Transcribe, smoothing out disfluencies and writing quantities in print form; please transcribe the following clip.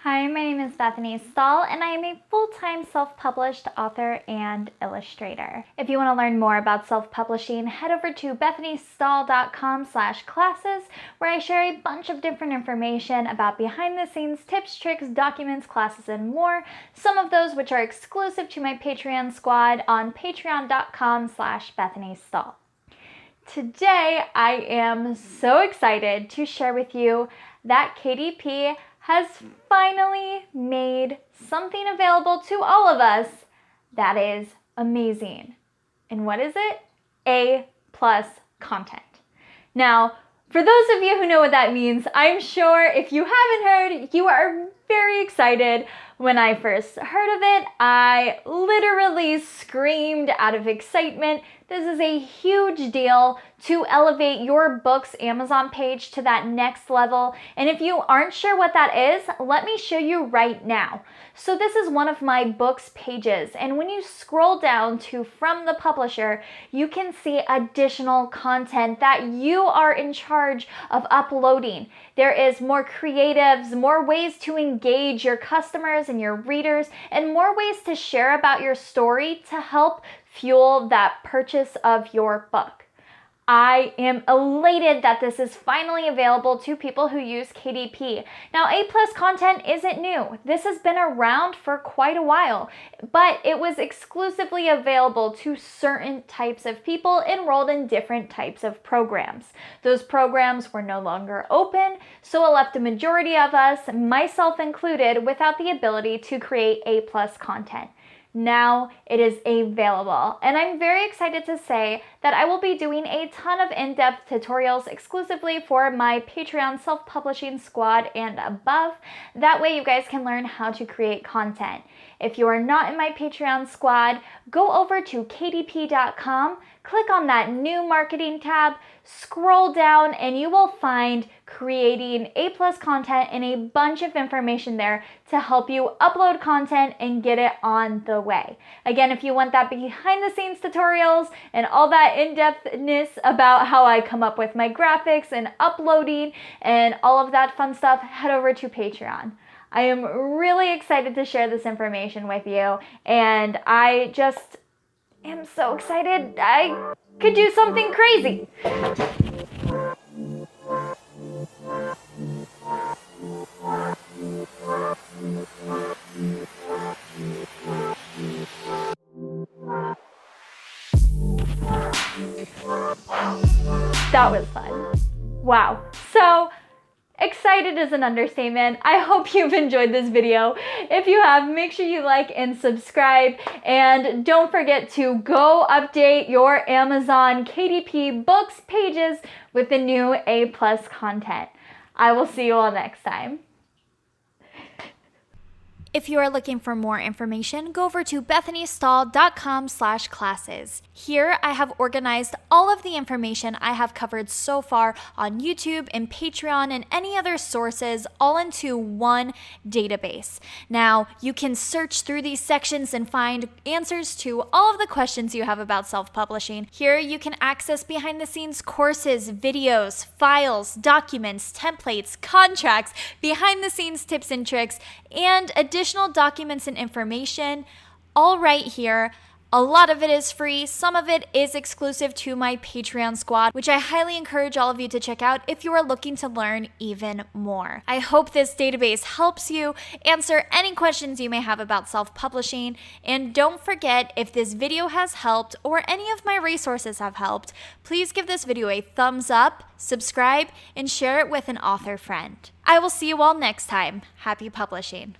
Hi, my name is Bethany Stahl, and I am a full-time self-published author and illustrator. If you want to learn more about self-publishing, head over to bethanystahl.com/classes, where I share a bunch of different information about behind-the-scenes tips, tricks, documents, classes, and more. Some of those which are exclusive to my Patreon squad on patreon.com/BethanyStahl. Today, I am so excited to share with you that KDP has finally made something available to all of us that is amazing. And what is it? A+ content. Now, for those of you who know what that means, I'm sure if you haven't heard, you are very excited. When I first heard of it, I literally screamed out of excitement. This is a huge deal to elevate your book's Amazon page to that next level. And if you aren't sure what that is, let me show you right now. So this is one of my book's pages. And when you scroll down to From the Publisher, you can see additional content that you are in charge of uploading. There is more creatives, more ways to engage your customers and your readers, and more ways to share about your story to help fuel that purchase of your book. I am elated that this is finally available to people who use KDP. Now, A+ content isn't new. This has been around for quite a while, but it was exclusively available to certain types of people enrolled in different types of programs. Those programs were no longer open, so it left a majority of us, myself included, without the ability to create A+ content. Now it is available, and I'm very excited to say that I will be doing a ton of in-depth tutorials exclusively for my Patreon self-publishing squad and above. That way you guys can learn how to create content. If you are not in my Patreon squad, go over to kdp.com, click on that new marketing tab, scroll down, and you will find creating A+ content and a bunch of information there to help you upload content and get it on the way. Again, if you want that behind the scenes tutorials and all that in-depthness about how I come up with my graphics and uploading and all of that fun stuff, head over to Patreon. I am really excited to share this information with you, and I just am so excited I could do something crazy. That was fun. Wow. So excited is an understatement. I hope you've enjoyed this video. If you have, make sure you like and subscribe, and don't forget to go update your Amazon KDP books pages with the new A+ content. I will see you all next time. If you are looking for more information, go over to bethanystahl.com/classes. Here, I have organized all of the information I have covered so far on YouTube and Patreon and any other sources all into one database. Now, you can search through these sections and find answers to all of the questions you have about self-publishing. Here, you can access behind-the-scenes courses, videos, files, documents, templates, contracts, behind-the-scenes tips and tricks, and additional documents and information, all right here. A lot of it is free, some of it is exclusive to my Patreon squad, which I highly encourage all of you to check out if you are looking to learn even more. I hope this database helps you answer any questions you may have about self-publishing, and don't forget, if this video has helped or any of my resources have helped, please give this video a thumbs up, subscribe, and share it with an author friend. I will see you all next time. Happy publishing.